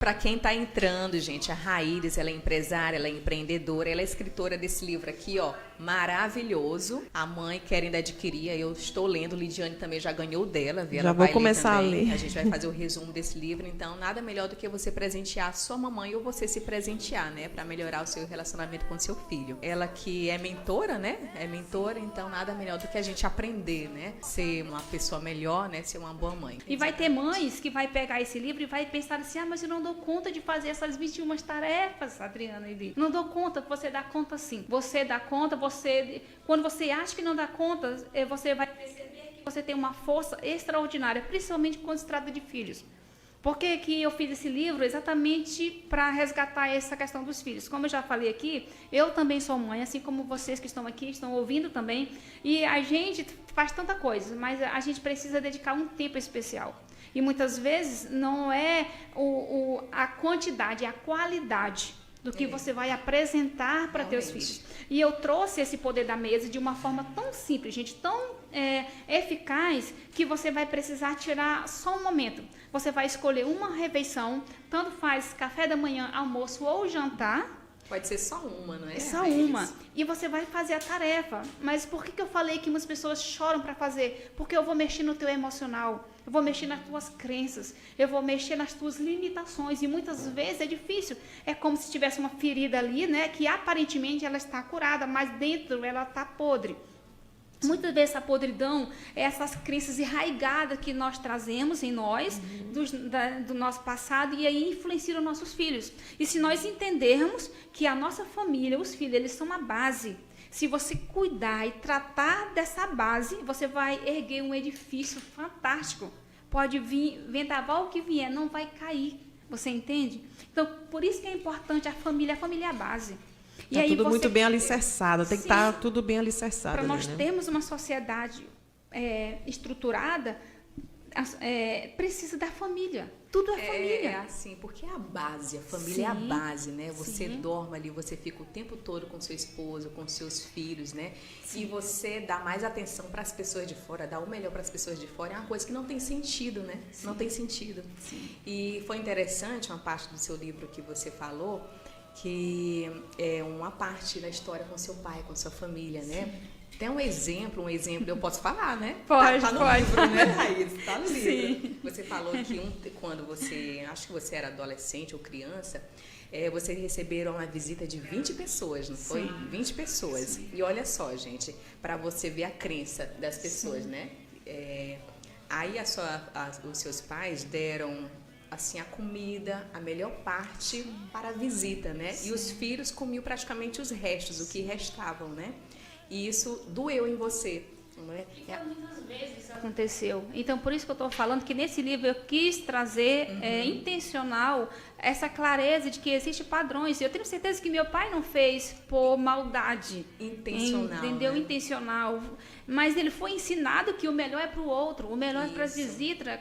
Para quem está entrando, gente, a Raíris, ela é empresária, ela é empreendedora, ela é escritora desse livro aqui, ó, maravilhoso. A mãe quer ainda adquirir, eu estou lendo, Lidiane também já ganhou dela, viu? Já vou começar a ler. A gente vai fazer o resumo desse livro, então nada melhor do que você presentear a sua mamãe ou você se presentear, né, para melhorar o seu relacionamento com o seu filho. Ela que é mentora, né, então nada melhor do que a gente aprender, né, ser uma pessoa melhor, né, ser uma boa mãe. E vai ter mães que vai pegar esse livro e vai pensar assim, mas eu não dou conta de fazer essas 21 tarefas, Adriana e Eli. Não dou conta, você dá conta sim. Você dá conta, quando você acha que não dá conta, você vai perceber que você tem uma força extraordinária, principalmente quando se trata de filhos. Por que eu fiz esse livro? Exatamente para resgatar essa questão dos filhos. Como eu já falei aqui, eu também sou mãe, assim como vocês que estão aqui, estão ouvindo também. E a gente faz tanta coisa, mas a gente precisa dedicar um tempo especial. E muitas vezes não é a quantidade, é a qualidade do que você vai apresentar para teus filhos. E eu trouxe esse poder da mesa de uma forma tão simples, gente, tão eficaz, que você vai precisar tirar só um momento. Você vai escolher uma refeição, tanto faz café da manhã, almoço ou jantar. Pode ser só uma, não é? É só uma. E você vai fazer a tarefa. Mas por que eu falei que muitas pessoas choram para fazer? Porque eu vou mexer no teu emocional. Eu vou mexer nas tuas crenças. Eu vou mexer nas tuas limitações. E muitas vezes é difícil. É como se tivesse uma ferida ali, né? Que aparentemente ela está curada, mas dentro ela está podre. Muitas vezes a podridão é essas crenças enraigadas que nós trazemos em nós, do nosso passado, e aí influenciam os nossos filhos. E se nós entendermos que a nossa família, os filhos, eles são a base, se você cuidar e tratar dessa base, você vai erguer um edifício fantástico. Pode vir, vendaval que vier, não vai cair. Você entende? Então, por isso que é importante a família é a base. Está tudo muito bem alicerçado, tem que estar tudo bem alicerçado. Para nós termos uma sociedade estruturada, precisa da família. Tudo é família. É assim, porque é a base, a família é a base, né? Você dorme ali, você fica o tempo todo com seu esposo, com seus filhos, né? Sim. E você dá mais atenção para as pessoas de fora, dá o melhor para as pessoas de fora, é uma coisa que não tem sentido, né? Sim. Não tem sentido. Sim. E foi interessante uma parte do seu livro que você falou, que é uma parte da história com seu pai, com sua família, né? Sim. Tem um exemplo, eu posso falar, né? Pode, tá no pode. livro, né, Raíris? Tá no livro. Sim. Você falou que quando você, acho que você era adolescente ou criança, vocês receberam uma visita de 20 pessoas, não foi? Sim. 20 pessoas. Sim. E olha só, gente, para você ver a crença das pessoas, né? Aí os seus pais deram assim a comida, a melhor parte para a visita, né? Sim. E os filhos comiam praticamente os restos, o que restavam, né? E isso doeu em você, não é? Muitas vezes isso aconteceu. Então, por isso que eu estou falando que nesse livro eu quis trazer intencional essa clareza de que existem padrões. Eu tenho certeza que meu pai não fez por maldade. Intencional. Entendeu? Né? Intencional. Mas ele foi ensinado que o melhor é para o outro, o melhor é para as visitas.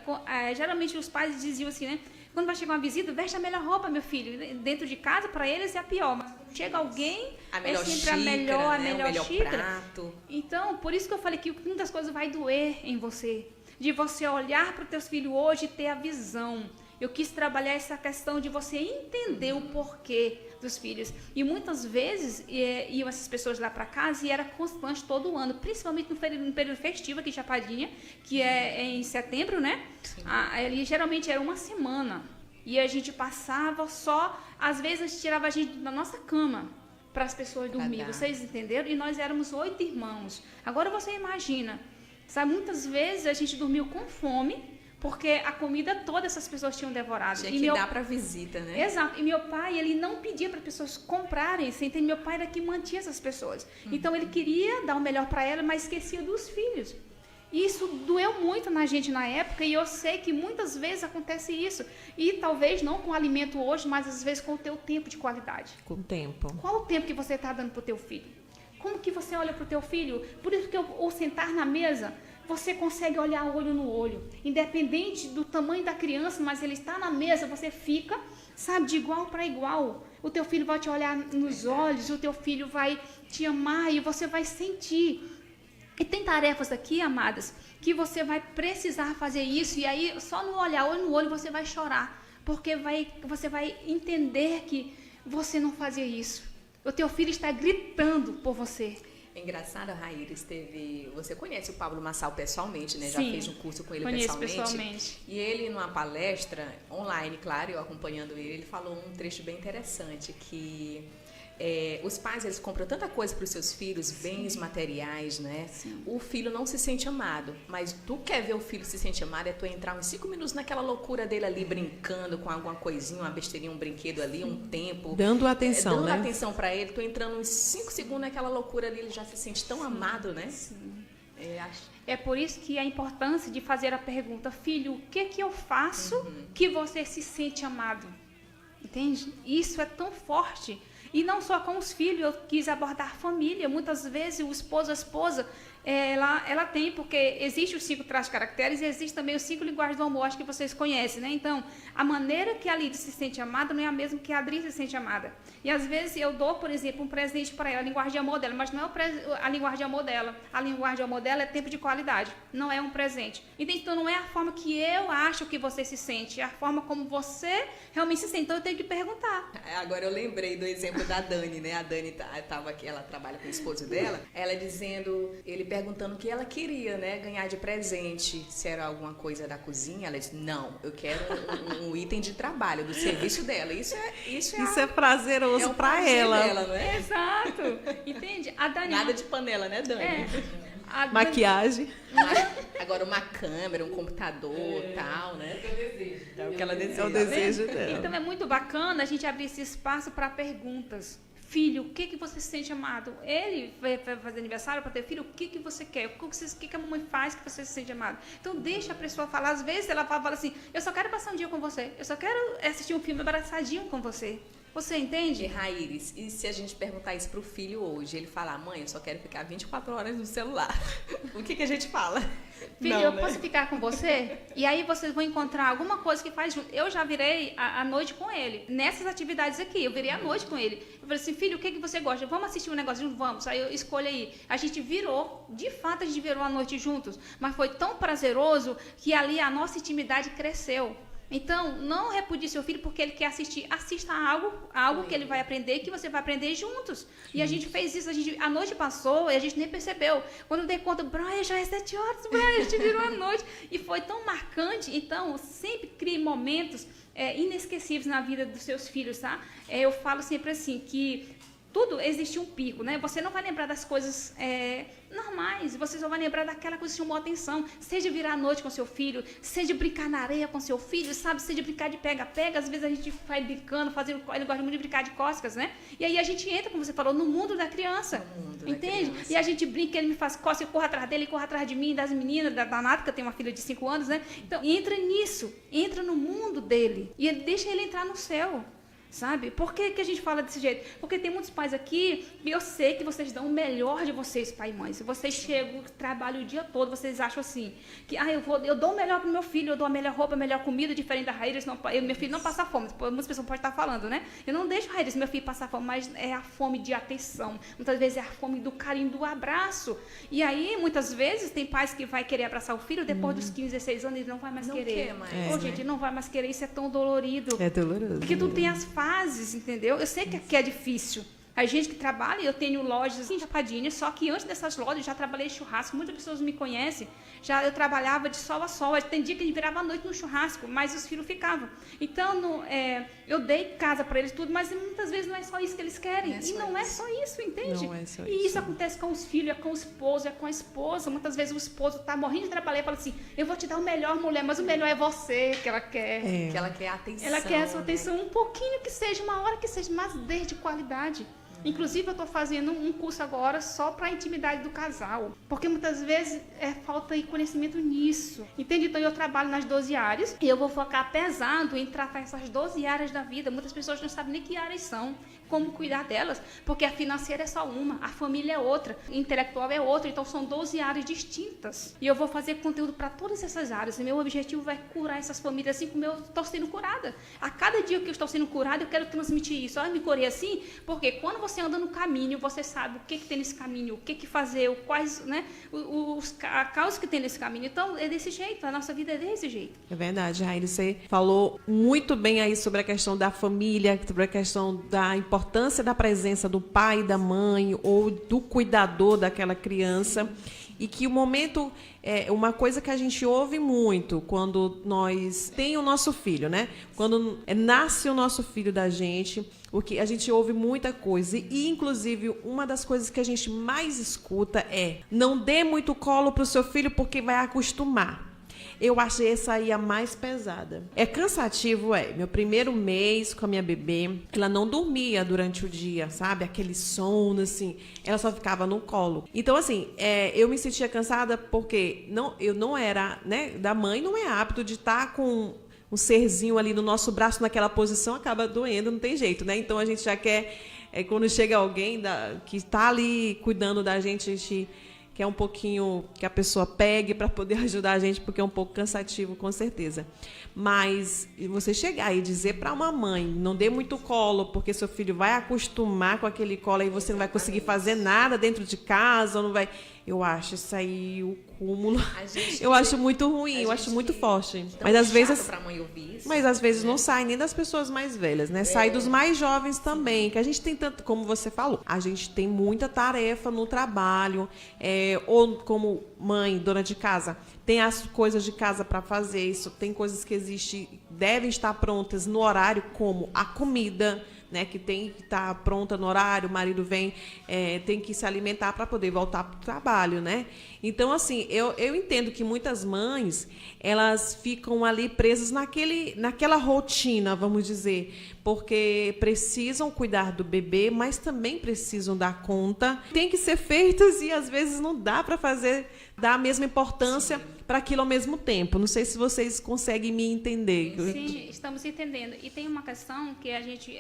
Geralmente os pais diziam assim, né? Quando vai chegar uma visita, veste a melhor roupa, meu filho. Dentro de casa, para eles é a pior. Mas quando chega alguém, é sempre xícara, a melhor xícara. Prato. Então, por isso que eu falei que muitas coisas vai doer em você. De você olhar para os teus filhos hoje e ter a visão. Eu quis trabalhar essa questão de você entender o porquê dos filhos. E muitas vezes iam essas pessoas lá para casa e era constante todo ano, principalmente no período festivo aqui em Chapadinha, que é em setembro, né? Ali geralmente era uma semana. E a gente passava só, às vezes a gente tirava a gente da nossa cama para as pessoas dormir. Vocês entenderam? E nós éramos 8 irmãos. Agora você imagina, sabe, muitas vezes a gente dormiu com fome, porque a comida toda essas pessoas tinham devorado. Tinha que dar para visita, né? Exato. E meu pai, ele não pedia para pessoas comprarem, você entende? Meu pai era que mantinha essas pessoas. Então, ele queria dar o melhor para ela, mas esquecia dos filhos. E isso doeu muito na gente na época, e eu sei que muitas vezes acontece isso. E talvez não com alimento hoje, mas às vezes com o teu tempo de qualidade. Com o tempo. Qual o tempo que você está dando para o teu filho? Como que você olha para o teu filho? Por isso que ao sentar na mesa, você consegue olhar olho no olho. Independente do tamanho da criança, mas ele está na mesa, você fica, sabe, de igual para igual. O teu filho vai te olhar nos olhos, o teu filho vai te amar e você vai sentir. E tem tarefas aqui, amadas, que você vai precisar fazer isso, e aí só no olhar olho no olho você vai chorar. porque você vai entender que você não fazia isso. O teu filho está gritando por você. É engraçado, Raíris, você conhece o Pablo Marçal pessoalmente, né? Sim, já fez um curso com ele pessoalmente. E ele, numa palestra online, claro, eu acompanhando ele falou um trecho bem interessante, que os pais, eles compram tanta coisa para os seus filhos, bens materiais, né? Sim. O filho não se sente amado, mas tu quer ver o filho se sentir amado, é tu entrar uns 5 minutos naquela loucura dele ali, brincando com alguma coisinha, uma besteirinha, um brinquedo ali, um tempo. Dando atenção, dando né? atenção para ele, tu entrando uns 5 segundos naquela loucura ali, ele já se sente tão amado, né? Sim. Acho... É por isso que a importância de fazer a pergunta, filho, o que eu faço que você se sente amado? Entende? Isso é tão forte. E não só com os filhos, eu quis abordar a família. Muitas vezes o esposo, a esposa, ela tem, porque existe os 5 traços de caracteres e existe também os 5 linguagens do amor, acho que vocês conhecem, né? Então, a maneira que a Lidy se sente amada não é a mesma que a Adri se sente amada. E às vezes eu dou, por exemplo, um presente para ela, a linguagem de amor dela, mas não é a linguagem de amor dela. A linguagem de amor dela é tempo de qualidade, não é um presente. Então, não é a forma que eu acho que você se sente, é a forma como você realmente se sente. Então, eu tenho que perguntar. Agora eu lembrei do exemplo da Dani, né? A Dani estava aqui, ela trabalha com o esposo dela, ela dizendo, ele perguntando o que ela queria, né? Ganhar de presente, se era alguma coisa da cozinha. Ela disse, não, eu quero um item de trabalho, do serviço dela. Isso é prazeroso para ela. Dela, não é? Exato. Entende? A Dani... Nada de panela, né, Dani? Maquiagem. Agora uma câmera, um computador, tal, né? É o que ela deseja. É o desejo dela. Então é muito bacana a gente abrir esse espaço para perguntas. Filho, o que você se sente amado? Ele vai fazer aniversário para ter filho, o que você quer? O que a mamãe faz que você se sente amado? Então deixa a pessoa falar. Às vezes ela fala assim, eu só quero passar um dia com você. Eu só quero assistir um filme abraçadinho com você. Você entende? E Raíris, e se a gente perguntar isso pro filho hoje, ele falar, mãe, eu só quero ficar 24 horas no celular. O que a gente fala? Filho, não, eu né? posso ficar com você? E aí vocês vão encontrar alguma coisa que faz junto. Eu já virei a noite com ele. Nessas atividades aqui, eu virei a noite com ele. Eu falei assim, filho, o que você gosta? Vamos assistir um negócio junto? Vamos. Aí eu escolho aí. A gente virou, de fato a gente virou a noite juntos. Mas foi tão prazeroso que ali a nossa intimidade cresceu. Então, não repudie seu filho porque ele quer assistir. Assista algo que ele vai aprender e que você vai aprender juntos. E a gente fez isso, a noite passou e a gente nem percebeu. Quando eu dei conta, Brian, já é 7 horas, Brian, a gente virou a noite. E foi tão marcante. Então, sempre crie momentos inesquecíveis na vida dos seus filhos, tá? Eu falo sempre assim, que tudo existe um pico, né? Você não vai lembrar das coisas normais, você só vai lembrar daquela coisa que chamou a atenção, seja virar a noite com seu filho, seja brincar na areia com seu filho, sabe? Seja brincar de pega-pega, às vezes a gente vai brincando, ele gosta muito de brincar de cócegas, né? E aí a gente entra, como você falou, no mundo da criança, entende? E a gente brinca, ele me faz cócega, eu corro atrás dele, ele corre atrás de mim, das meninas, da Nata, que eu tenho uma filha de 5 anos, né? Então, entra nisso, entra no mundo dele, e deixa ele entrar no céu. Sabe? Por que a gente fala desse jeito? Porque tem muitos pais aqui e eu sei que vocês dão o melhor de vocês, pai e mãe. Se vocês chegam, trabalham o dia todo, vocês acham assim, que eu dou o melhor pro meu filho, eu dou a melhor roupa, a melhor comida, diferente da Raíris, meu filho não passa fome. Muitas pessoas podem estar falando, né? Eu não deixo a Raíris, meu filho, passar fome, mas é a fome de atenção. Muitas vezes é a fome do carinho, do abraço. E aí, muitas vezes, tem pais que vai querer abraçar o filho, depois dos 15, 16 anos, ele não vai mais não querer. Quer mais, gente, não vai mais querer, isso é tão dolorido. É doloroso. Porque tu tem as fases, entendeu? Eu sei que é difícil. A gente que trabalha, eu tenho lojas em Chapadinha, só que antes dessas lojas eu já trabalhei em churrasco, muitas pessoas me conhecem, eu trabalhava de sol a sol, tem dia que a gente virava a noite no churrasco, mas os filhos ficavam. Então, eu dei casa para eles tudo, mas muitas vezes não é só isso que eles querem, e não é só isso, entende? Não é só e isso acontece com os filhos, é com o esposo, é com a esposa, muitas vezes o esposo está morrendo de trabalhar e fala assim, eu vou te dar o melhor, mulher, mas o melhor é você que ela quer. Que ela quer atenção. Ela quer a sua atenção, um pouquinho que seja, uma hora que seja, mas desde qualidade. Inclusive, eu estou fazendo um curso agora só para a intimidade do casal, porque muitas vezes falta conhecimento nisso, entende? Então, eu trabalho nas 12 áreas e eu vou focar pesado em tratar essas 12 áreas da vida. Muitas pessoas não sabem nem que áreas são, como cuidar delas, porque a financeira é só uma, a família é outra, a intelectual é outra, então são 12 áreas distintas. E eu vou fazer conteúdo para todas essas áreas. E meu objetivo é curar essas famílias assim como eu estou sendo curada. A cada dia que eu estou sendo curada, eu quero transmitir isso. Eu me curei assim, porque quando você anda no caminho, você sabe o que tem nesse caminho, o que fazer, quais, né, a causa que tem nesse caminho. Então, é desse jeito, a nossa vida é desse jeito. É verdade, Raíra, você falou muito bem aí sobre a questão da família, sobre a questão da importância da presença do pai, da mãe ou do cuidador daquela criança. E que o momento, uma coisa que a gente ouve muito quando nós tem o nosso filho, né? Quando nasce o nosso filho da gente, o que a gente ouve muita coisa. E, inclusive, uma das coisas que a gente mais escuta é: não dê muito colo para o seu filho porque vai acostumar. Eu achei essa aí a mais pesada. É cansativo, meu primeiro mês com a minha bebê, ela não dormia durante o dia, sabe? Aquele sono, assim, ela só ficava no colo. Então, assim, eu me sentia cansada porque eu não era, né? Da mãe não é hábito de estar com um serzinho ali no nosso braço naquela posição, acaba doendo, não tem jeito, né? Então, a gente já quer, quando chega alguém que está ali cuidando da gente, a gente quer um pouquinho que a pessoa pegue para poder ajudar a gente, porque é um pouco cansativo, com certeza. Mas você chegar e dizer para uma mãe, não dê muito colo, porque seu filho vai acostumar com aquele colo e você não vai conseguir fazer nada dentro de casa, não vai... Eu acho isso aí o cúmulo. Eu acho muito ruim, eu acho muito forte. Mas às vezes, mas às vezes não sai nem das pessoas mais velhas, né? Sai dos mais jovens também, que a gente tem tanto, como você falou, a gente tem muita tarefa no trabalho, ou como mãe, dona de casa, tem as coisas de casa para fazer, isso tem coisas que devem estar prontas no horário, como a comida, né, que tem que estar pronta no horário, o marido vem, tem que se alimentar para poder voltar para o trabalho, né? Então, assim, eu entendo que muitas mães, elas ficam ali presas naquela rotina, vamos dizer, porque precisam cuidar do bebê, mas também precisam dar conta. Tem que ser feitas e, às vezes, não dá para dar a mesma importância para aquilo ao mesmo tempo. Não sei se vocês conseguem me entender. Sim, estamos entendendo. E tem uma questão que a gente...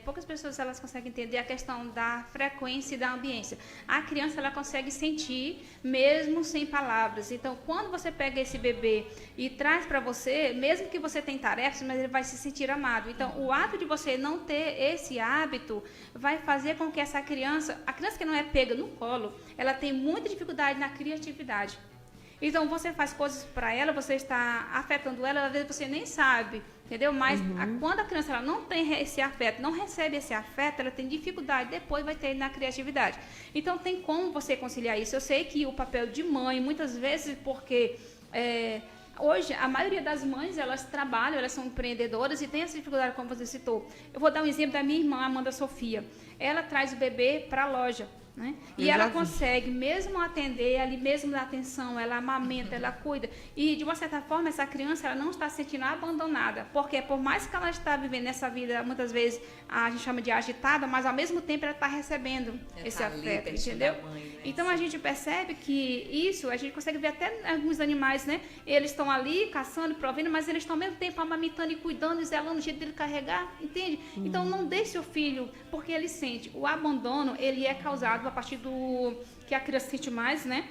poucas pessoas elas conseguem entender, a questão da frequência e da ambiência. A criança ela consegue sentir mesmo sem palavras. Então, quando você pega esse bebê e traz para você, mesmo que você tenha tarefas, mas ele vai se sentir amado. Então, o ato de você não ter esse hábito vai fazer com que essa criança... A criança que não é pega no colo, ela tem muita dificuldade na criatividade. Então, você faz coisas para ela, você está afetando ela, às vezes você nem sabe, entendeu? Mas quando a criança ela não tem esse afeto, não recebe esse afeto, ela tem dificuldade, depois vai ter na criatividade. Então, tem como você conciliar isso. Eu sei que o papel de mãe, muitas vezes, porque hoje a maioria das mães, elas trabalham, elas são empreendedoras e tem essa dificuldade, como você citou. Eu vou dar um exemplo da minha irmã, Amanda Sofia. Ela traz o bebê para a loja. Né? E ela consegue mesmo atender ali, mesmo dar atenção, ela amamenta, ela cuida. E de uma certa forma essa criança ela não está se sentindo abandonada, porque por mais que ela está vivendo essa vida, muitas vezes a gente chama de agitada, mas ao mesmo tempo ela está recebendo esse afeto, entendeu? Mãe, né? Então a gente percebe que isso, a gente consegue ver até alguns animais, né? Eles estão ali caçando, provendo, mas eles estão ao mesmo tempo amamentando e cuidando e zelando o jeito dele carregar, entende? Então não deixe o filho, porque ele sente. O abandono, ele é causado a partir do que a criança sente mais, né?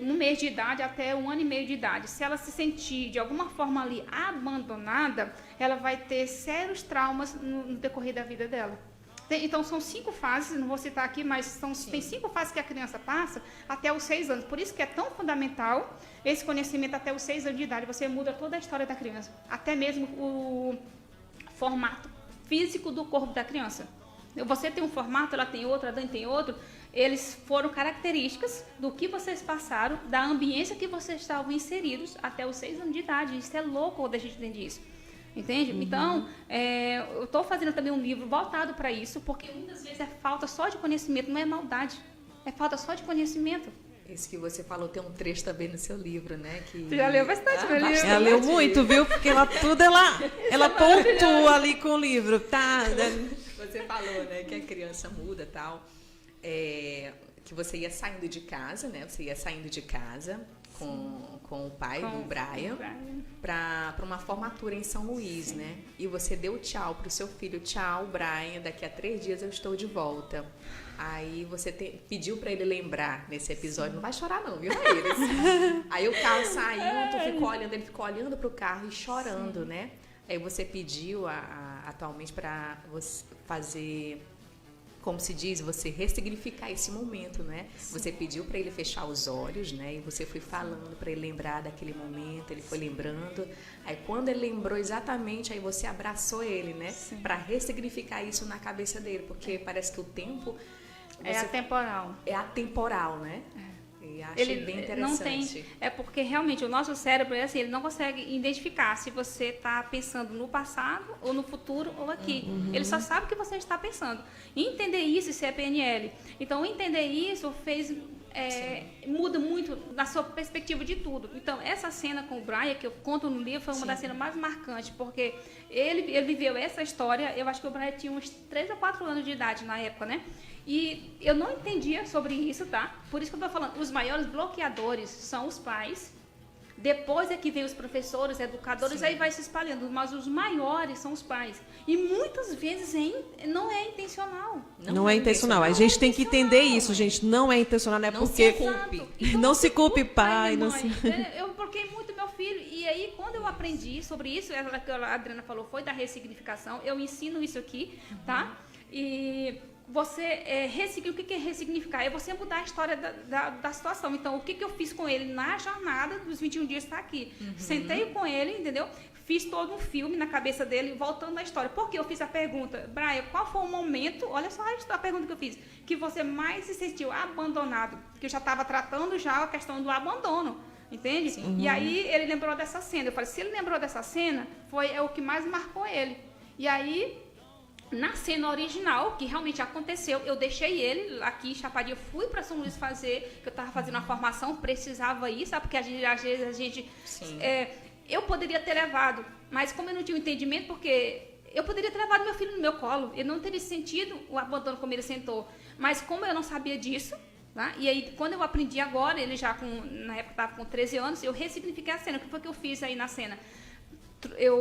No mês de idade até 1 ano e meio de idade. Se ela se sentir de alguma forma ali abandonada, ela vai ter sérios traumas no decorrer da vida dela. Então são 5 fases, não vou citar aqui, mas tem 5 fases que a criança passa até os 6 anos. Por isso que é tão fundamental esse conhecimento até os 6 anos de idade. Você muda toda a história da criança, até mesmo o formato físico do corpo da criança. Você tem um formato, ela tem outro, a Dani tem outro. Eles foram características do que vocês passaram, da ambiência que vocês estavam inseridos até os 6 anos de idade. Isso é louco quando a gente entende isso. Entende? Então, eu estou fazendo também um livro voltado para isso, porque muitas vezes é falta só de conhecimento, não é maldade. É falta só de conhecimento. Isso que você falou, tem um trecho também no seu livro, né? Você já leu bastante meu livro. Ela leu muito, viu? Porque ela pontua ali com o livro. Tá. Você falou, né, que a criança muda e tal. Que você ia saindo de casa, né? Você ia saindo de casa com o pai do Brian para uma formatura em São Luís, né? E você deu tchau pro seu filho. Tchau, Brian, daqui a 3 dias eu estou de volta. Aí você pediu para ele lembrar nesse episódio. Não vai chorar não, viu, Raíra? Aí o carro saiu, ele ficou olhando pro carro e chorando, né? Aí você pediu atualmente para você fazer como se diz, você ressignificar esse momento, né? Sim. Você pediu para ele fechar os olhos, né? E você foi falando para ele lembrar daquele momento, ele foi lembrando. Aí quando ele lembrou exatamente, aí você abraçou ele, né? Para ressignificar isso na cabeça dele, porque parece que o tempo... É atemporal. É atemporal, né? E achei ele bem interessante. Não tem, porque realmente o nosso cérebro é assim, ele não consegue identificar se você está pensando no passado ou no futuro ou aqui. Ele só sabe o que você está pensando. E entender isso é PNL. Então, entender isso muda muito na sua perspectiva de tudo. Então, essa cena com o Brian, que eu conto no livro, foi uma das cenas mais marcantes, porque ele viveu essa história. Eu acho que o Brian tinha uns 3 ou 4 anos de idade na época, né? E eu não entendia sobre isso, tá? Por isso que eu tô falando, os maiores bloqueadores são os pais, depois é que vem os professores, educadores, aí vai se espalhando, mas os maiores são os pais. E muitas vezes não é intencional. Não é intencional. A gente tem que entender isso, gente. Não é intencional, não é porque... Então, não se culpe, pai. Não se... Eu bloqueei muito meu filho. E aí, quando eu aprendi sobre isso, que a Adriana falou, foi da ressignificação. Eu ensino isso aqui, tá? E... você o que é ressignificar? É você mudar a história da situação. Então, o que eu fiz com ele na jornada dos 21 dias está aqui. Sentei com ele, entendeu? Fiz todo um filme na cabeça dele, voltando à história. Por que eu fiz a pergunta? Brian, qual foi o momento, olha só a pergunta que eu fiz, que você mais se sentiu abandonado? Que eu já estava tratando já a questão do abandono. Entende? E aí, ele lembrou dessa cena. Eu falei, se ele lembrou dessa cena, é o que mais marcou ele. E aí... na cena original, que realmente aconteceu, eu deixei ele aqui em Chapadinha, fui para São Luís fazer, que eu estava fazendo uma formação, precisava ir, sabe? Porque às vezes a gente... eu poderia ter levado, mas como eu não tinha um entendimento, porque eu poderia ter levado meu filho no meu colo, ele não teria sentido o abandono como ele sentou, mas como eu não sabia disso, tá? E aí quando eu aprendi agora, ele já na época estava com 13 anos, eu ressignifiquei a cena. O que foi que eu fiz aí na cena? Eu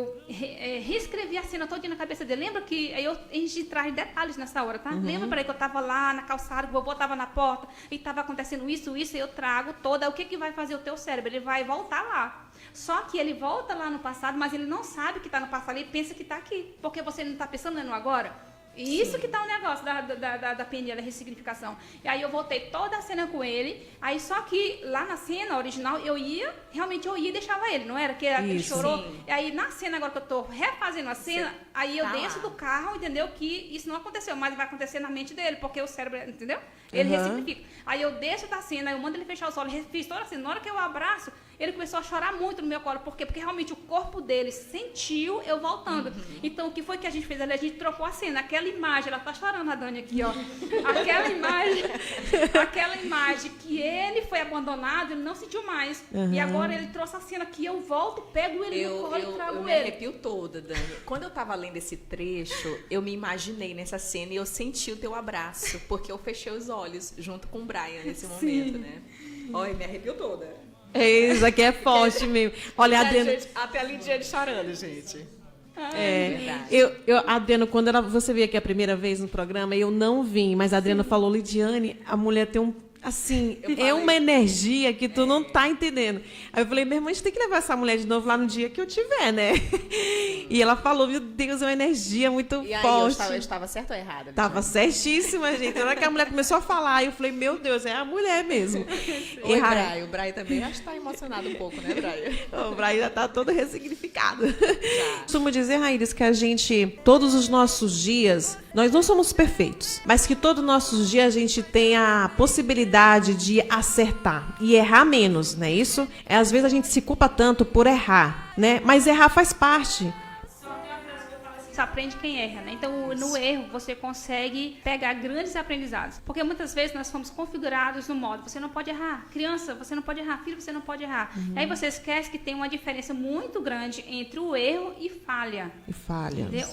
reescrevi a cena toda na cabeça dele. Lembra que aí eu enchi traz detalhes nessa hora, tá? Lembra para que eu estava lá na calçada, que o vovô estava na porta e estava acontecendo isso, e eu trago toda. O que vai fazer o teu cérebro? Ele vai voltar lá. Só que ele volta lá no passado, mas ele não sabe que está no passado, ele pensa que está aqui, porque você não está pensando no agora. E isso que tá o negócio da PNL, da ressignificação. E aí eu voltei toda a cena com ele, aí só que lá na cena original realmente eu ia e deixava ele, não era? Que ele chorou. Sim. E aí na cena agora que eu tô refazendo a cena, aí eu desço do carro, entendeu? Que isso não aconteceu, mas vai acontecer na mente dele, porque o cérebro, entendeu? Ele ressignifica. Aí eu desço da cena, eu mando ele fechar os olhos, fiz toda a cena. Na hora que eu abraço, ele começou a chorar muito no meu colo. Por quê? Porque realmente o corpo dele sentiu eu voltando. Então, o que foi que a gente fez ali? A gente trocou a cena. Aquela imagem, ela tá chorando, a Dani, aqui, ó. Aquela imagem que ele foi abandonado, ele não sentiu mais. E agora ele trouxe a cena que eu volto, pego ele no colo e trago ele. Eu me arrepio toda, Dani. Quando eu tava lendo esse trecho, eu me imaginei nessa cena e eu senti o teu abraço, porque eu fechei os olhos junto com o Brian nesse momento, né? Olha, me arrepio toda. Isso aqui é forte mesmo. Olha, a Adriana... até a Lidiane chorando, gente. Adriana, quando você veio aqui a primeira vez no programa, eu não vim, mas a Adriana falou, Lidiane, a mulher tem uma energia que tu não tá entendendo. Aí eu falei, minha irmã, a gente tem que levar essa mulher de novo lá no dia que eu tiver, né? E ela falou, meu Deus, é uma energia muito forte. Eu estava certa ou errada? Tava certíssima, gente. Na hora que a mulher começou a falar, eu falei, meu Deus, é a mulher mesmo. O Brian também acho que tá emocionado um pouco, né, Brian? O Brian já tá todo ressignificado. Costumo dizer, Raíris, que a gente, todos os nossos dias, nós não somos perfeitos, mas que todos os nossos dias a gente tem a possibilidade de acertar e errar menos, não é isso? Às vezes a gente se culpa tanto por errar, né? Mas errar faz parte. Só aprende quem erra, né? Então, no erro, você consegue pegar grandes aprendizados. Porque muitas vezes nós fomos configurados no modo, você não pode errar. Criança, você não pode errar. Filho, você não pode errar. Aí você esquece que tem uma diferença muito grande entre o erro e falha.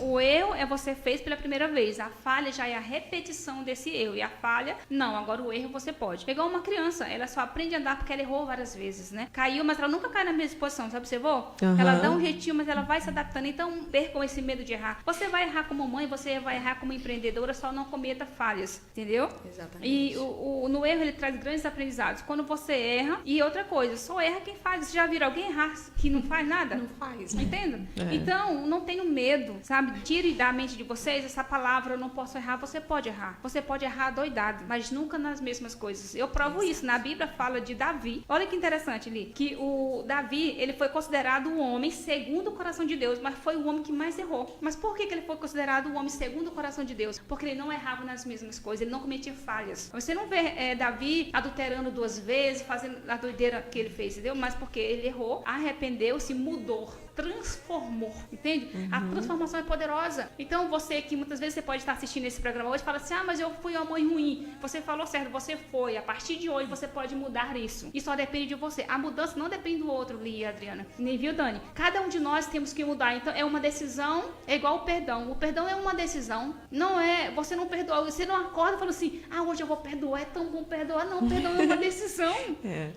O erro é você fez pela primeira vez. A falha já é a repetição desse erro. E a falha, não. Agora o erro você pode. Pegar uma criança, ela só aprende a andar porque ela errou várias vezes, né? Caiu, mas ela nunca cai na mesma posição, sabe? Você observou? Ela dá um jeitinho, mas ela vai se adaptando. Então, percam esse medo de errar. errar. Você vai errar como mãe, você vai errar como empreendedora, só não cometa falhas, entendeu? Exatamente. E no erro ele traz grandes aprendizados. Quando você erra, e outra coisa, só erra quem faz. Você já viram alguém errar que não faz nada? Não faz, né? Entenda? Então, não tenham medo, sabe? Tire da mente de vocês essa palavra, eu não posso errar. Você pode errar. Você pode errar doidado, mas nunca nas mesmas coisas. Eu provo isso. Na Bíblia fala de Davi. Olha que interessante, Li, que o Davi, ele foi considerado um homem segundo o coração de Deus, mas foi o homem que mais errou. Mas por que ele foi considerado um homem segundo o coração de Deus? Porque ele não errava nas mesmas coisas, ele não cometia falhas. Você não vê Davi adulterando 2 vezes, fazendo a doideira que ele fez, entendeu? Mas porque ele errou, arrependeu-se, mudou, transformou, entende? A transformação é poderosa. Então você que muitas vezes você pode estar assistindo esse programa hoje e fala assim, mas eu fui uma mãe ruim. Você falou certo, você foi. A partir de hoje você pode mudar isso. E só depende de você. A mudança não depende do outro, Lia e Adriana. Nem viu, Dani? Cada um de nós temos que mudar. Então é uma decisão, é igual o perdão. O perdão é uma decisão. Não é, você não perdoa, você não acorda e fala assim, hoje eu vou perdoar, é tão bom perdoar. Não, perdão é uma decisão.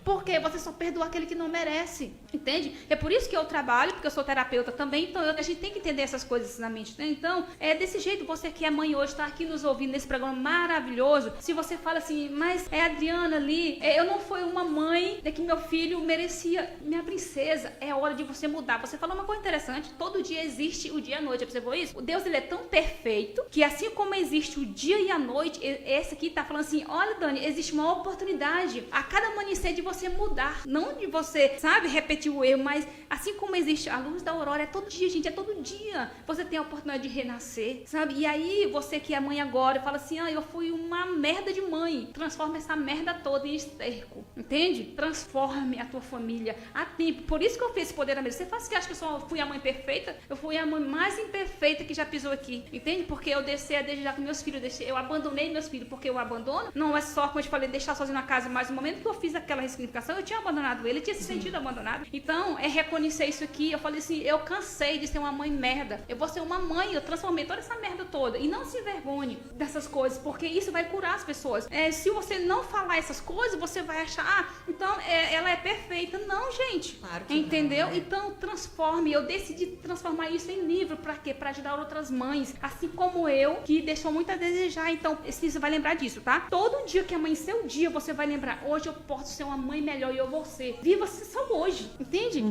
Porque você só perdoa aquele que não merece. Entende? É por isso que eu trabalho, porque eu sou terapeuta também, então a gente tem que entender essas coisas na mente, né? Então, é desse jeito, você que é mãe hoje, está aqui nos ouvindo nesse programa maravilhoso, se você fala assim, mas Adriana ali, eu não fui uma mãe que meu filho merecia, minha princesa, é hora de você mudar. Você falou uma coisa interessante, todo dia existe o dia e a noite, observou isso? O Deus, ele é tão perfeito, que assim como existe o dia e a noite, esse aqui tá falando assim, olha Dani, existe uma oportunidade a cada amanhecer de você mudar, não de você, sabe, repetir o erro, mas assim como existe a luz da aurora, é todo dia, gente, é todo dia. Você tem a oportunidade de renascer, sabe? E aí, você que é mãe agora, fala assim, eu fui uma merda de mãe. Transforma essa merda toda em esterco, entende? Transforme a tua família a tempo. Por isso que eu fiz esse empoderamento. Você faz que acha que eu só fui a mãe perfeita? Eu fui a mãe mais imperfeita que já pisou aqui, entende? Porque eu desci a desde já com meus filhos, eu abandonei meus filhos, porque eu abandono. Não é só, como eu te falei, deixar sozinho na casa, mas no momento que eu fiz aquela ressignificação, eu tinha abandonado ele, tinha se sentido abandonado. Então, é reconhecer isso aqui. Eu falei assim, eu cansei de ser uma mãe merda. Eu vou ser uma mãe, eu transformei toda essa merda toda. E não se envergonhe dessas coisas, porque isso vai curar as pessoas. Se você não falar essas coisas, você vai achar, então ela é perfeita. Não, gente. Claro que entendeu? Não, né? Então, transforme. Eu decidi transformar isso em livro. Pra quê? Pra ajudar outras mães. Assim como eu, que deixou muito a desejar. Então, você vai lembrar disso, tá? Todo dia que amanhecer o dia, você vai lembrar, hoje eu posso ser uma mãe melhor e eu vou ser. Viva só hoje, entende?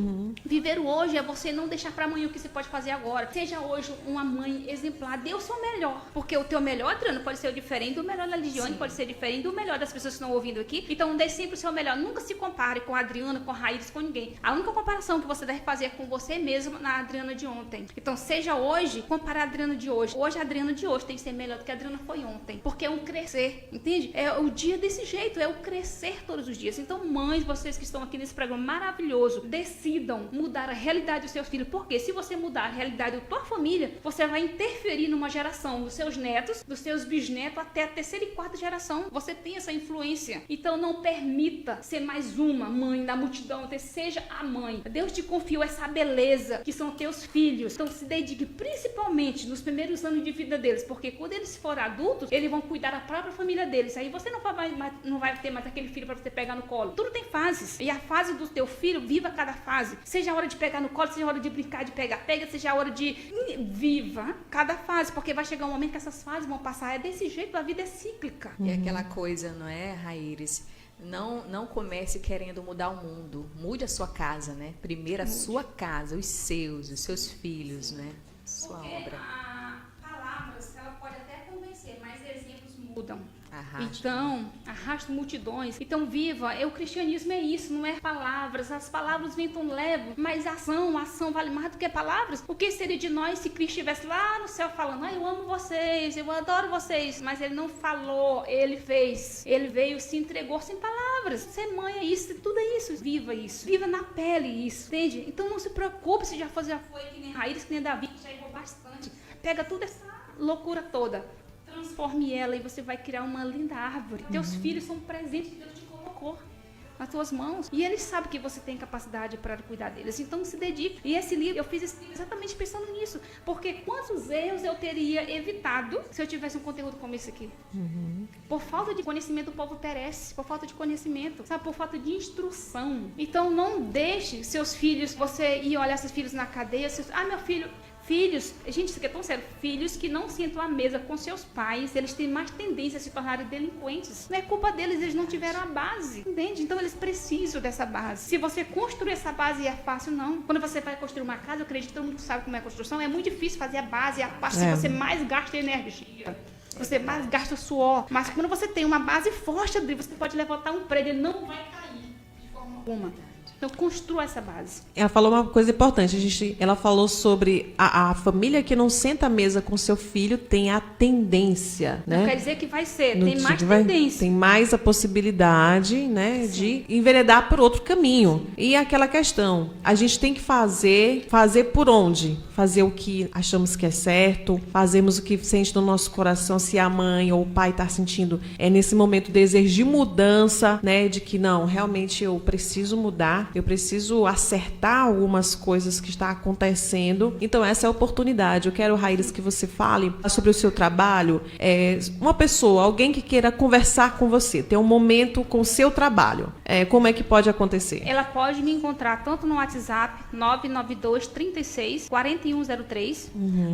Viver o hoje é você não deixar pra amanhã o que você pode fazer agora. Seja hoje uma mãe exemplar, dê o seu melhor. Porque o teu melhor, Adriano, pode ser o diferente do melhor da Ligiane, pode ser diferente do melhor das pessoas que estão ouvindo aqui. Então, dê sempre o seu melhor. Nunca se compare com a Adriana, com a Raíssa, com ninguém. A única comparação que você deve fazer é com você mesmo na Adriana de ontem. Então, seja hoje, comparar a Adriana de hoje. Hoje, a Adriana de hoje tem que ser melhor do que a Adriana foi ontem. Porque é um crescer, entende? É o dia desse jeito, é o crescer todos os dias. Então, mães, vocês que estão aqui nesse programa maravilhoso, decidam mudar a realidade do seu filho. Porque se você mudar a realidade da tua família, você vai interferir numa geração dos seus netos, dos seus bisnetos, até a 3ª e 4ª geração. Você tem essa influência. Então, não permita ser mais uma mãe da multidão. Seja a mãe. Deus te confiou essa beleza que são teus filhos. Então, se dedique principalmente nos primeiros anos de vida deles. Porque quando eles forem adultos, eles vão cuidar da própria família deles. Aí você não vai ter mais aquele filho para você pegar no colo. Tudo tem fases. E a fase do teu filho, viva cada fase. Seja a hora de pegar no colo, seja a hora de brincar, de pegar, seja a hora de... Viva cada fase. Porque vai chegar um momento que essas fases vão passar. É desse jeito, a vida é cíclica. É aquela coisa, não é, Raíris? Não comece querendo mudar o mundo. Mude a sua casa, né? Primeiro a sua casa, os seus filhos, né? Sua obra. Palavras, ela pode até convencer, mas exemplos mudam. Arrasta. Então, arrasta multidões. Então, viva. O cristianismo é isso, não é palavras. As palavras vêm tão leves, mas a ação vale mais do que palavras. O que seria de nós se Cristo estivesse lá no céu falando, eu amo vocês, eu adoro vocês, mas ele não falou, ele fez. Ele veio, se entregou sem palavras. Ser mãe é isso, tudo é isso. Viva isso. Viva na pele isso, entende? Então, não se preocupe se já foi que nem Raíssa, que nem Davi, que já errou bastante. Pega toda essa loucura toda, transforme ela e você vai criar uma linda árvore. Teus filhos são presentes que Deus te colocou nas tuas mãos. E eles sabem que você tem capacidade para cuidar deles. Então se dedique. E esse livro, eu fiz esse livro exatamente pensando nisso. Porque quantos erros eu teria evitado se eu tivesse um conteúdo como esse aqui? Por falta de conhecimento, o povo perece. Por falta de conhecimento, sabe? Por falta de instrução. Então não deixe seus filhos, você ir olhar seus filhos na cadeia. Meu filho Filhos, gente, isso aqui é tão sério, filhos que não sentam à mesa com seus pais, eles têm mais tendência a se tornarem delinquentes. Não é culpa deles, eles não tiveram a base, entende? Então eles precisam dessa base. Se você construir essa base, é fácil, não. Quando você vai construir uma casa, eu acredito que todo mundo sabe como é a construção, é muito difícil fazer a base, é a parte que você mais gasta energia. Você mais gasta suor. Mas quando você tem uma base forte, você pode levantar um prédio, ele não vai cair de forma alguma. Então, construa essa base. Ela falou uma coisa importante. Ela falou sobre a família que não senta à mesa com seu filho tem a tendência, né? Não quer dizer que vai ser, tem mais tendência. Tem mais a possibilidade, né, de enveredar por outro caminho. E aquela questão, a gente tem que fazer por onde? Fazer o que achamos que é certo, fazemos o que sente no nosso coração, se a mãe ou o pai está sentindo nesse momento desejo de mudança, né, de que não, realmente eu preciso mudar, eu preciso acertar algumas coisas que está acontecendo. Então essa é a oportunidade. Eu quero, Raíris, que você fale sobre o seu trabalho. Uma pessoa, alguém que queira conversar com você, ter um momento com o seu trabalho, como é que pode acontecer? Ela pode me encontrar tanto no WhatsApp 992 36 4103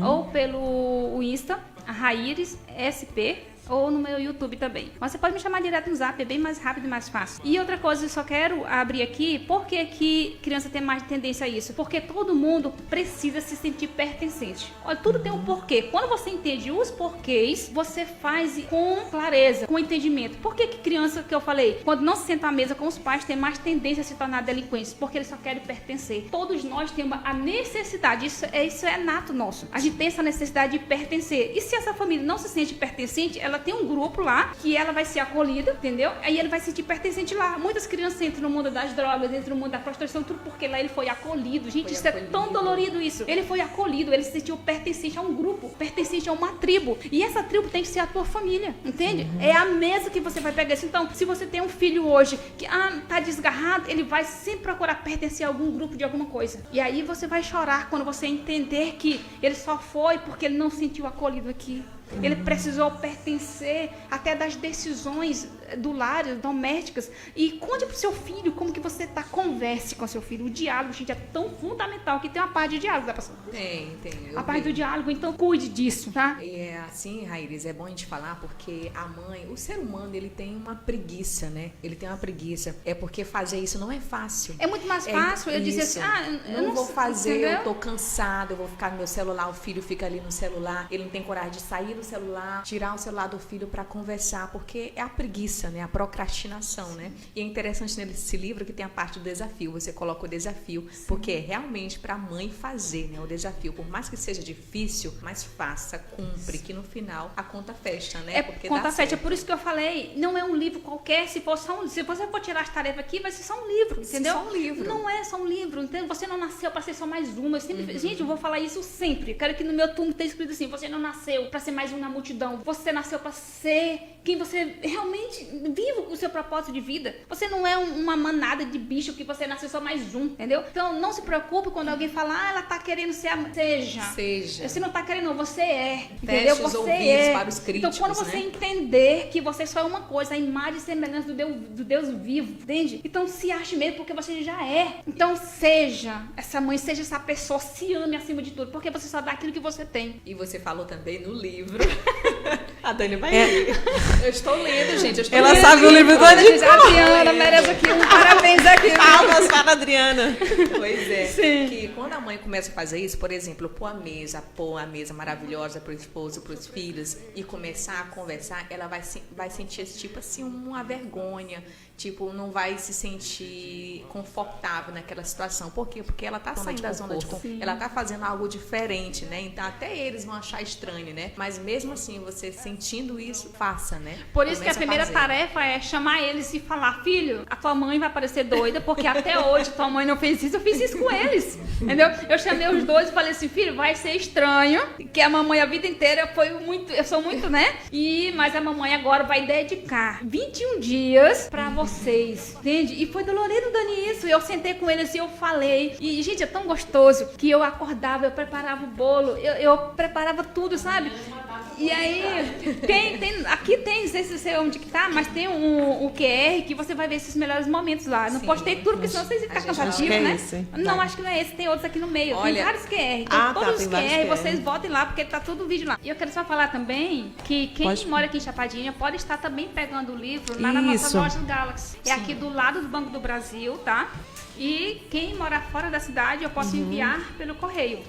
ou pelo Insta, a Raíris SP, ou no meu YouTube também. Mas você pode me chamar direto no Zap, é bem mais rápido e mais fácil. E outra coisa, eu só quero abrir aqui, por que criança tem mais tendência a isso? Porque todo mundo precisa se sentir pertencente. Olha, tudo tem um porquê. Quando você entende os porquês, você faz com clareza, com entendimento. Por que criança, que eu falei, quando não se senta à mesa com os pais, tem mais tendência a se tornar delinquentes? Porque eles só querem pertencer. Todos nós temos a necessidade, isso é nato nosso. A gente tem essa necessidade de pertencer. E se essa família não se sente pertencente, ela tem um grupo lá que ela vai ser acolhida, entendeu? Aí ele vai se sentir pertencente lá. Muitas crianças entram no mundo das drogas, entram no mundo da prostituição, tudo porque lá ele foi acolhido. Gente, isso é tão dolorido isso. Ele foi acolhido, ele se sentiu pertencente a um grupo, pertencente a uma tribo. E essa tribo tem que ser a tua família, entende? É a mesa que você vai pegar isso. Então, se você tem um filho hoje que tá desgarrado, ele vai sempre procurar pertencer a algum grupo de alguma coisa. E aí você vai chorar quando você entender que ele só foi porque ele não se sentiu acolhido aqui. Ele precisou pertencer até das decisões do lar, domésticas. E conte pro seu filho como que você tá, converse com seu filho. O diálogo, gente, é tão fundamental que tem uma parte de diálogo, tá, pastor? Tem. A parte do diálogo, então cuide disso, tá? É assim, Raíris, é bom a gente falar porque a mãe, o ser humano, ele tem uma preguiça, né? Ele tem uma preguiça. É porque fazer isso não é fácil. É muito mais fácil eu dizer assim, eu não vou fazer, entendeu? eu tô cansada, eu vou ficar no meu celular, o filho fica ali no celular, ele não tem coragem de sair do celular, tirar o celular do filho para conversar, porque é a preguiça, né? A procrastinação, né? E é interessante nesse livro que tem a parte do desafio, você coloca o desafio, porque é realmente para a mãe fazer, né? O desafio, por mais que seja difícil, mas faça, cumpre, que no final a conta fecha, né? Porque conta fecha, é por isso que eu falei, não é um livro qualquer, se você for tirar as tarefas aqui, vai ser só um livro, entendeu? Só um livro. Não é só um livro, entendeu? Você não nasceu para ser só mais uma. Gente, eu vou falar isso sempre. Eu quero que no meu túmulo tenha escrito assim, você não nasceu para ser mais um na multidão. Você nasceu para ser quem você realmente vive o seu propósito de vida. Você não é uma manada de bicho que você nasceu só mais um, entendeu? Então não se preocupe quando alguém falar, ela tá querendo ser seja. Você não tá querendo, não, você é, entendeu? Feche os você ouvidos para os críticos, então quando você entender que você só é uma coisa, a imagem e semelhança do Deus vivo, entende? Então se ache mesmo porque você já é. Então seja essa mãe, seja essa pessoa, se ame acima de tudo, porque você só dá aquilo que você tem. E você falou também no livro. A Dani vai ler. Eu estou lendo, gente. Ela sabe o livro todo. A Adriana merece aqui um parabéns aqui. Palmas para a Adriana. Pois é. Sim. Que quando a mãe começa a fazer isso, por exemplo, pôr a mesa maravilhosa para o esposo, para os filhos e começar a conversar, ela vai sentir tipo assim uma vergonha, tipo não vai se sentir confortável naquela situação. Por quê? Porque ela tá saindo da zona de conforto. Ela tá fazendo algo diferente, né? Então até eles vão achar estranho, né? Mas mesmo assim, você sentindo isso, faça, né? Por isso que a primeira tarefa é chamar eles e falar, filho, a tua mãe vai parecer doida, porque até hoje tua mãe não fez isso, eu fiz isso com eles, entendeu? Eu chamei os dois e falei assim, filho, vai ser estranho, que a mamãe a vida inteira eu sou muito, né? Mas a mamãe agora vai dedicar 21 dias pra vocês, entende? E foi dolorido, Dani, isso. Eu sentei com eles e eu falei, e gente, é tão gostoso que eu acordava, eu preparava o bolo, eu preparava tudo, sabe? E aí, aqui tem, não sei se você onde que tá, mas tem o QR que você vai ver esses melhores momentos lá. Não Sim, postei tudo, porque senão vocês ficam cansativos, é né? esse. Não, acho que não é esse, tem outros aqui no meio. Tem Olha, vários QR. Então, todos tem os vários QR, QR. vocês botem lá, porque tá tudo o vídeo lá. E eu quero só falar também que quem Pode. mora aqui em Chapadinha pode estar também pegando o livro lá na nossa Isso. loja do Galaxy. É aqui do lado do Banco do Brasil, tá? E quem mora fora da cidade, eu posso enviar pelo correio.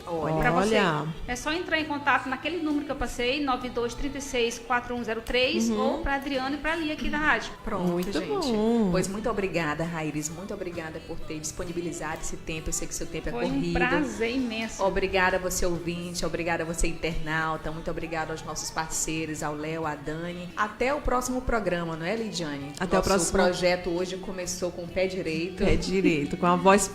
Pra você. Olha. É só entrar em contato naquele número que eu passei, 9236-4103, ou pra Adriana e pra Lia aqui da rádio. Pronto, Muito gente. bom. Pois muito obrigada, Rairis. Muito obrigada por ter disponibilizado esse tempo. Eu sei que seu tempo é Foi um corrido. prazer imenso. Obrigada a você, ouvinte. Obrigada a você, internauta. Muito obrigada aos nossos parceiros, ao Léo, à Dani. Até o próximo programa, não é, Lidiane? Até o próximo. projeto hoje começou com o pé direito. Pé direito, com a voz,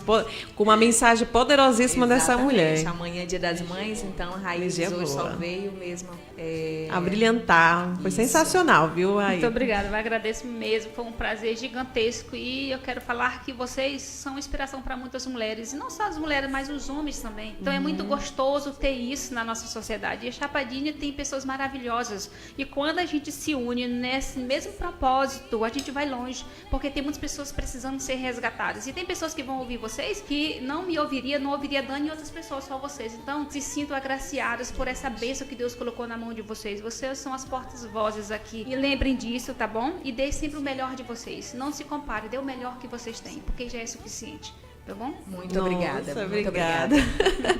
com uma mensagem poderosíssima dessa Exatamente. mulher. Amanhã é Dia das Mães, então a Raiz Dia hoje boa. só veio mesmo. A brilhantar. Foi Isso. sensacional, viu? Aí. Muito obrigada, eu agradeço mesmo, foi um prazer gigantesco e eu quero falar que vocês são inspiração para muitas mulheres, e não só as mulheres, mas os homens também. Então é muito gostoso ter isso na nossa sociedade. E a Chapadinha tem pessoas maravilhosas e quando a gente se une nesse mesmo propósito, a gente vai longe, porque tem muitas pessoas precisando ser resgatadas. E tem pessoas que vão ouvir vocês que não me ouviria, não ouviria Dani e outras pessoas, só vocês. Então se sintam agraciadas por essa bênção que Deus colocou na mão de vocês. Vocês são as portas-vozes aqui. E lembrem disso, tá bom? E dê sempre o melhor de vocês. Não se compare, dê o melhor que vocês têm, porque já é suficiente. Tá bom? Muito obrigada. Nossa, Muito obrigada. obrigada.